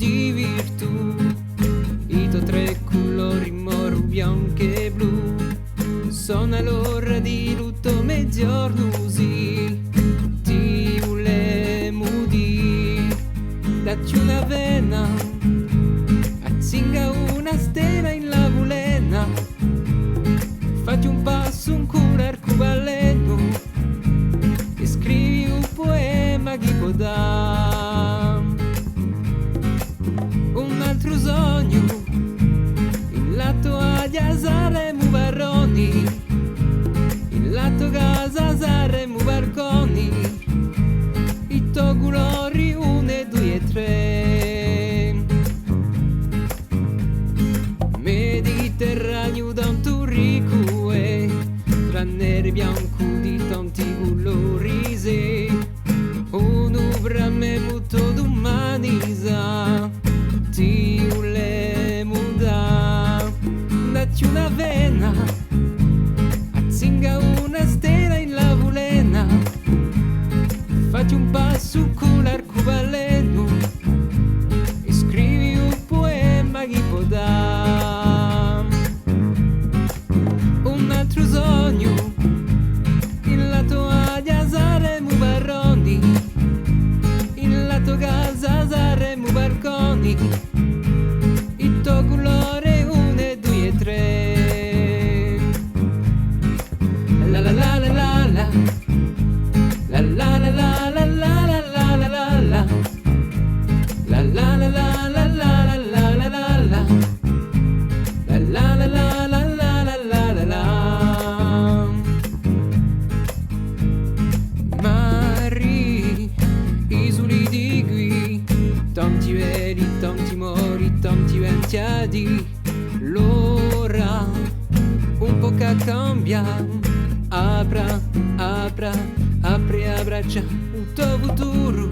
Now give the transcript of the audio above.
di virtù, i tuoi tre colori moro, bianco e blu. Sono l'ora di lutto mezzogiorno, sì, ti volemo dire, dacci una vena, azzinga una stella in la vulena, fatti un passo, un culo arcobaleno, e scrivi un poema che può dare un altro sogno, il lato agli saremo baroni, il lato casa saremo barconi, i tuoi colori 1, 2 e 3. Mediterraneo tanto ricco e tra nero e bianco di tanti colori, se un'opera me molto d'umanità ti volemo da, dacci una vena, azzinga una stella in la vulena, fatti un passo con l'arcobaleno, e scrivi un poema che può dare un altro sogno, il lato agli saremo baroni, il lato casa saremo barconi, il tuo colore 1, 2 e 3. La la la la la la, la la la la la la la la la la la, la la la la la la la la la la la, la la la la la la la la la. Mari, isole di qui, tanti veri, tanti mori, tanti ventati, l'ora un po' che cambia, apra, apra, apri a braccia, un tuo futuro,